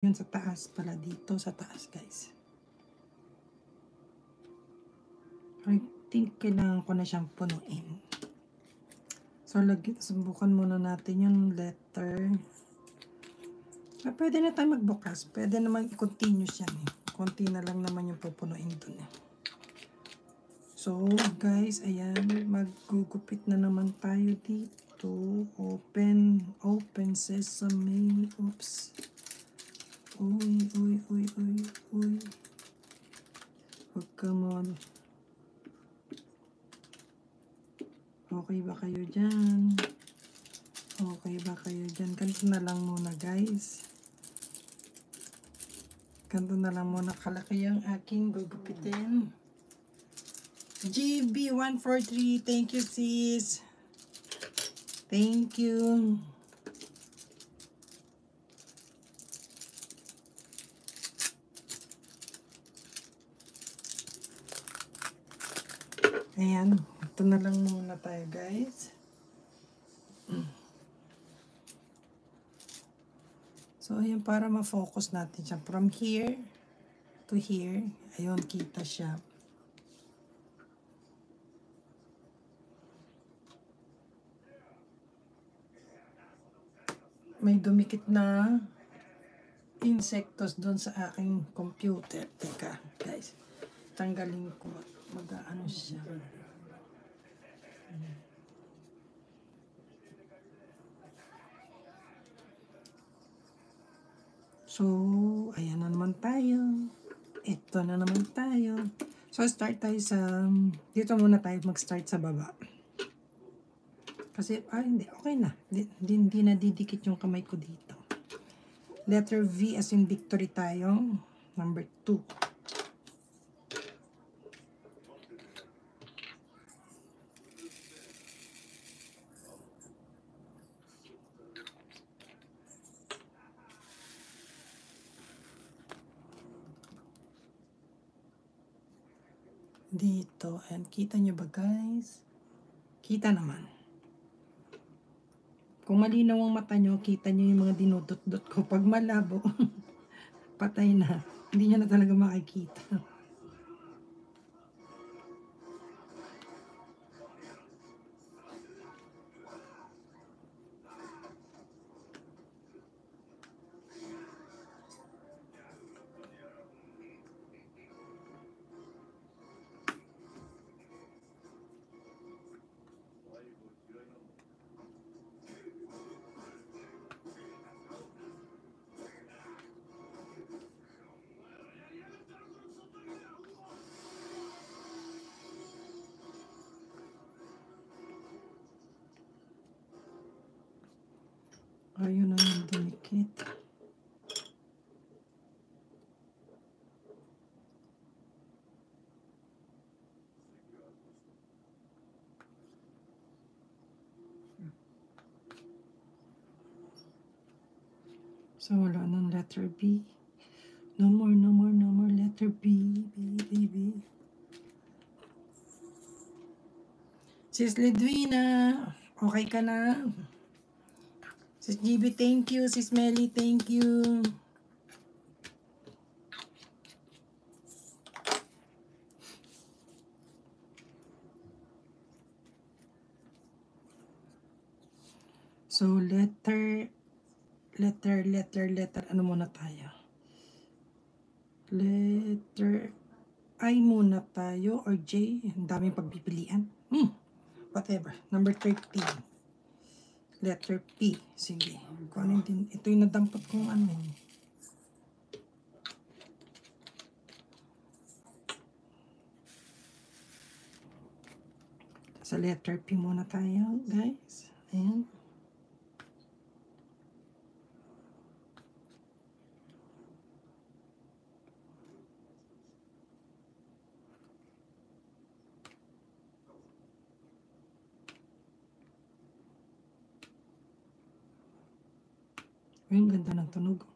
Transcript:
Yun sa taas pala, dito sa taas guys. I think kailangan ko na siyang punuin. So subukan muna natin yung letter. Pwede na tayo magbukas. Pwede naman i-continuous yan eh. Konti na lang naman yung pupunuin dun eh. So guys, ayan, maggugupit na naman tayo dito. Open sesame. Oops. Uy. Oh, come on. Okay ba kayo dyan? Ganito na lang muna guys. Ganito na lang muna kalaki yung aking gugupitin. GB143, thank you sis. Thank you. Ayan, ito na lang muna tayo guys. So ayan, para ma-focus natin siya. From here to here, ayun, kita siya. May dumikit na insectos doon sa aking computer. Teka guys, tanggalin ko. Mag-ano siya. So, ayan na naman tayo. Ito na naman tayo. So, start tayo sa, dito muna tayo mag-start sa baba. Kasi, hindi, okay na. Hindi na didikit yung kamay ko dito. Letter V as in victory tayo. Number 2. Dito. And kita nyo ba guys? Kita naman. Kung malinaw ang mata nyo, kita nyo yung mga dinudot-dot ko. Pag malabo, patay na. Hindi nyo na talaga makikita. Ayun na yung dumikit. So, wala ng letter B. No more letter B, baby. Sis Ledwina, okay ka na? Sis GB, thank you. Sis Melly, thank you. So, letter, ano muna tayo? Letter I muna tayo or J? Ang daming pagpipilian. Whatever. Number 13. Letter P. Sige. Kung ano din. Ito yung nadampot kong ano. Sa letter P muna tayo, guys. Ayan. Ang ganda ng tunog.